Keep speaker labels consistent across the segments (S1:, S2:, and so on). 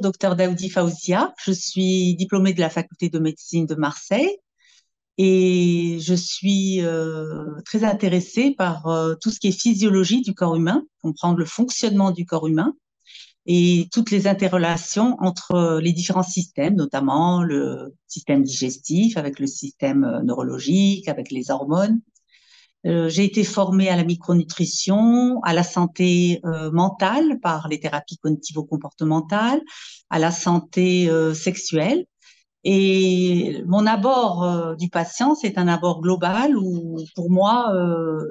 S1: docteur Daoudi Faouzia. Je suis diplômée de la faculté de médecine de Marseille et je suis très intéressée par tout ce qui est physiologie du corps humain, comprendre le fonctionnement du corps humain et toutes les interrelations entre les différents systèmes, notamment le système digestif avec le système neurologique, avec les hormones. J'ai été formée à la micronutrition, à la santé mentale par les thérapies cognitivo-comportementales, à la santé sexuelle. Et mon abord du patient, c'est un abord global où, pour moi,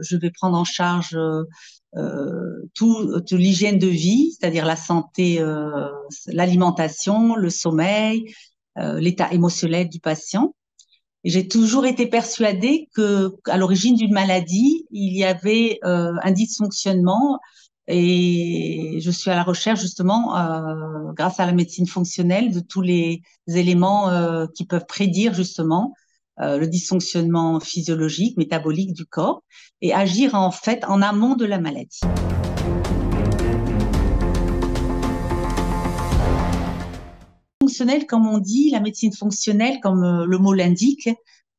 S1: je vais prendre en charge toute l'hygiène de vie, c'est-à-dire la santé, l'alimentation, le sommeil, l'état émotionnel du patient. Et j'ai toujours été persuadée que, à l'origine d'une maladie, il y avait un dysfonctionnement et je suis à la recherche justement, grâce à la médecine fonctionnelle, de tous les éléments qui peuvent prédire justement le dysfonctionnement physiologique, métabolique du corps et agir en fait en amont de la maladie. Fonctionnelle, comme on dit, la médecine fonctionnelle, comme le mot l'indique,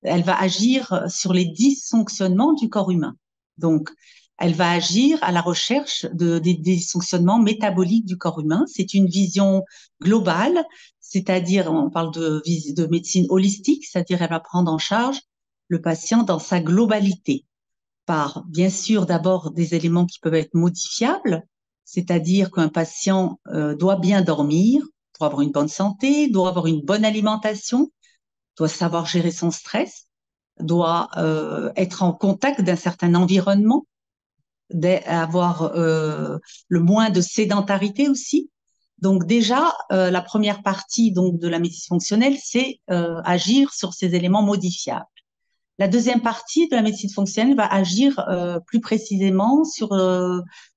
S1: elle va agir sur les dysfonctionnements du corps humain. Donc, elle va agir à la recherche des dysfonctionnements métaboliques du corps humain. C'est une vision globale, c'est-à-dire, on parle de médecine holistique, c'est-à-dire elle va prendre en charge le patient dans sa globalité, par, bien sûr, d'abord des éléments qui peuvent être modifiables, c'est-à-dire qu'un patient doit bien dormir pour avoir une bonne santé, doit avoir une bonne alimentation, doit savoir gérer son stress, doit être en contact d'un certain environnement, avoir le moins de sédentarité aussi. Donc déjà, la première partie donc de la médecine fonctionnelle, c'est agir sur ces éléments modifiables. La deuxième partie de la médecine fonctionnelle va agir plus précisément sur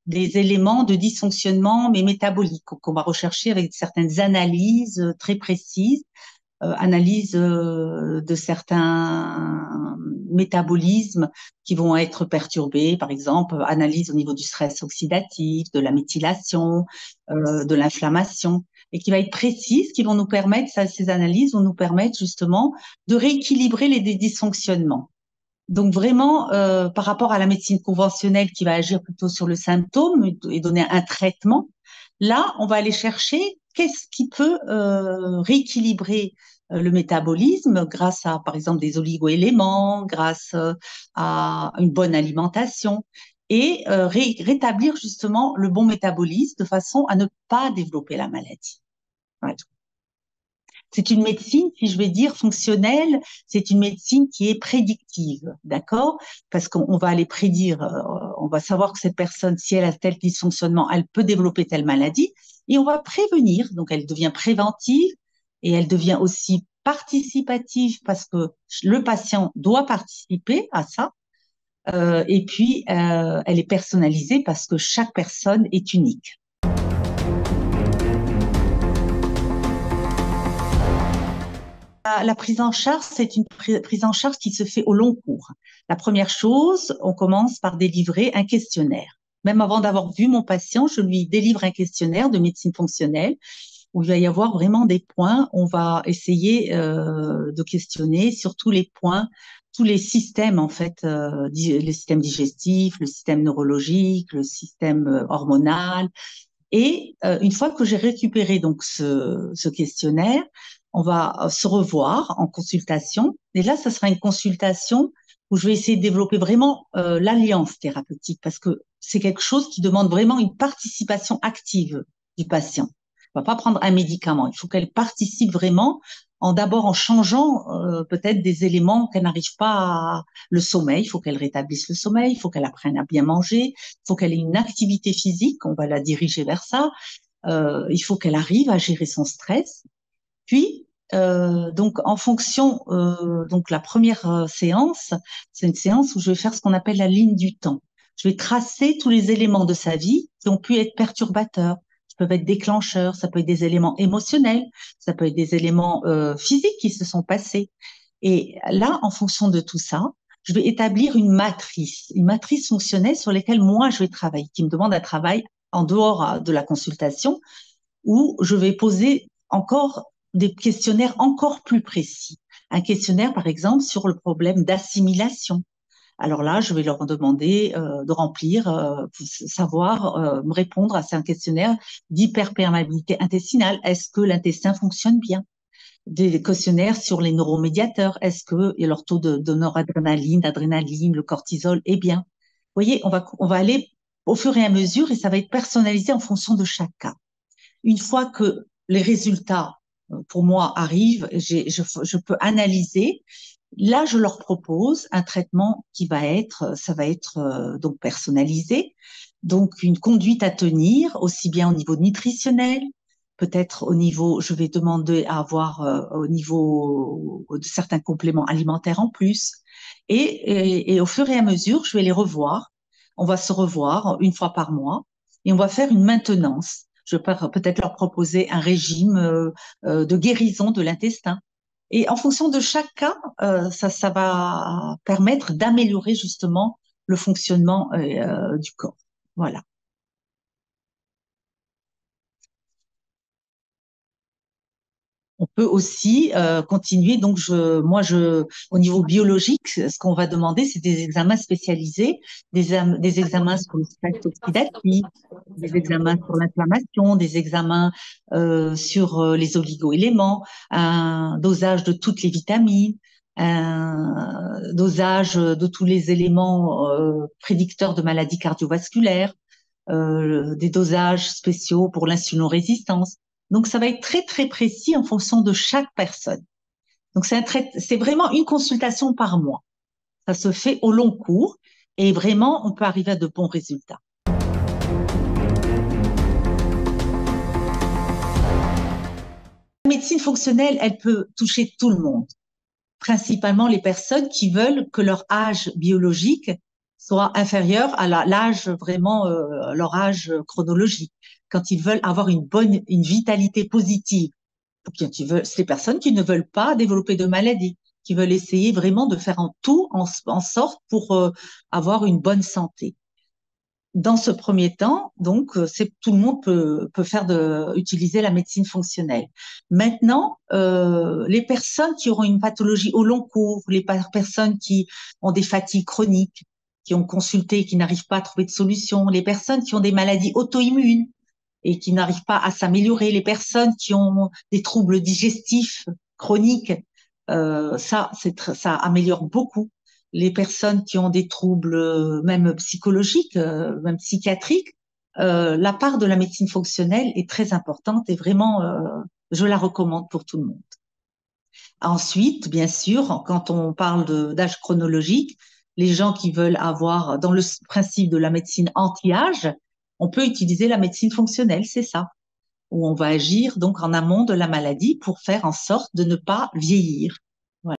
S1: des éléments de dysfonctionnement mais métaboliques qu'on va rechercher avec certaines analyses très précises, analyse de certains métabolismes qui vont être perturbés, par exemple, analyse au niveau du stress oxydatif, de la méthylation, de l'inflammation, et qui va être précise, qui vont nous permettre, ces analyses vont nous permettre justement de rééquilibrer les dysfonctionnements. Donc vraiment, par rapport à la médecine conventionnelle qui va agir plutôt sur le symptôme et donner un traitement, là, on va aller chercher qu'est-ce qui peut rééquilibrer le métabolisme grâce à, par exemple, des oligoéléments, grâce à une bonne alimentation et rétablir justement le bon métabolisme de façon à ne pas développer la maladie. Voilà. C'est une médecine, si je vais dire fonctionnelle, c'est une médecine qui est prédictive, d'accord? Parce qu'on va aller prédire, on va savoir que cette personne, si elle a tel dysfonctionnement, elle peut développer telle maladie, et on va prévenir. Donc, elle devient préventive et elle devient aussi participative parce que le patient doit participer à ça. Et puis, elle est personnalisée parce que chaque personne est unique. La prise en charge, c'est une prise en charge qui se fait au long cours. La première chose, on commence par délivrer un questionnaire. Même avant d'avoir vu mon patient, je lui délivre un questionnaire de médecine fonctionnelle où il va y avoir vraiment des points. On va essayer de questionner sur tous les points, tous les systèmes en fait, le système digestif, le système neurologique, le système hormonal. Et une fois que j'ai récupéré donc ce questionnaire, on va se revoir en consultation. Et là, ce sera une consultation où je vais essayer de développer vraiment l'alliance thérapeutique parce que c'est quelque chose qui demande vraiment une participation active du patient. On va pas prendre un médicament. Il faut qu'elle participe vraiment d'abord en changeant peut-être des éléments qu'elle n'arrive pas à le sommeil. Il faut qu'elle rétablisse le sommeil. Il faut qu'elle apprenne à bien manger. Il faut qu'elle ait une activité physique. On va la diriger vers ça. Il faut qu'elle arrive à gérer son stress. Puis, donc, en fonction, donc la première séance, c'est une séance où je vais faire ce qu'on appelle la ligne du temps. Je vais tracer tous les éléments de sa vie qui ont pu être perturbateurs, qui peuvent être déclencheurs, ça peut être des éléments émotionnels, ça peut être des éléments physiques qui se sont passés. Et là, en fonction de tout ça, je vais établir une matrice fonctionnelle sur laquelle moi je vais travailler, qui me demande un travail en dehors de la consultation où je vais poser encore des questionnaires encore plus précis. Un questionnaire, par exemple, sur le problème d'assimilation. Alors là, je vais leur demander de remplir, pour savoir me répondre à un questionnaire d'hyperperméabilité intestinale. Est-ce que l'intestin fonctionne bien? Des questionnaires sur les neuromédiateurs. Est-ce que et leur taux de noradrénaline, d'adrénaline, le cortisol est bien? Vous voyez, on va aller au fur et à mesure et ça va être personnalisé en fonction de chaque cas. Une fois que les résultats pour moi arrivent, je peux analyser. Là, je leur propose un traitement qui va être, ça va être donc personnalisé, donc une conduite à tenir aussi bien au niveau nutritionnel, peut-être au niveau, je vais demander à avoir au niveau de certains compléments alimentaires en plus, et au fur et à mesure, je vais les revoir. On va se revoir une fois par mois et on va faire une maintenance. Je peux peut-être leur proposer un régime de guérison de l'intestin. Et en fonction de chaque cas, ça va permettre d'améliorer justement le fonctionnement du corps. Voilà. On peut aussi continuer. Donc, au niveau biologique, ce qu'on va demander, c'est des examens spécialisés, des examens sur le stress oxydatif, des examens sur l'inflammation, des examens sur les oligo-éléments, un dosage de toutes les vitamines, un dosage de tous les éléments prédicteurs de maladies cardiovasculaires, des dosages spéciaux pour l'insulino-résistance. Donc, ça va être très, très précis en fonction de chaque personne. Donc, c'est vraiment une consultation par mois. Ça se fait au long cours et vraiment, on peut arriver à de bons résultats. La médecine fonctionnelle, elle peut toucher tout le monde, principalement les personnes qui veulent que leur âge biologique soit inférieur à l'âge vraiment, leur âge chronologique. Quand ils veulent avoir une vitalité positive, bien, c'est les personnes qui ne veulent pas développer de maladie, qui veulent essayer vraiment de faire en sorte pour avoir une bonne santé. Dans ce premier temps, donc, tout le monde peut utiliser la médecine fonctionnelle. Maintenant, les personnes qui auront une pathologie au long cours, les personnes qui ont des fatigues chroniques, qui ont consulté, qui n'arrivent pas à trouver de solution, les personnes qui ont des maladies auto-immunes et qui n'arrivent pas à s'améliorer, les personnes qui ont des troubles digestifs chroniques, ça améliore beaucoup les personnes qui ont des troubles même psychologiques, même psychiatriques, la part de la médecine fonctionnelle est très importante et vraiment, je la recommande pour tout le monde. Ensuite, bien sûr, quand on parle d'âge chronologique, les gens qui veulent avoir, dans le principe de la médecine anti-âge, on peut utiliser la médecine fonctionnelle, c'est ça, où on va agir donc en amont de la maladie pour faire en sorte de ne pas vieillir. Voilà.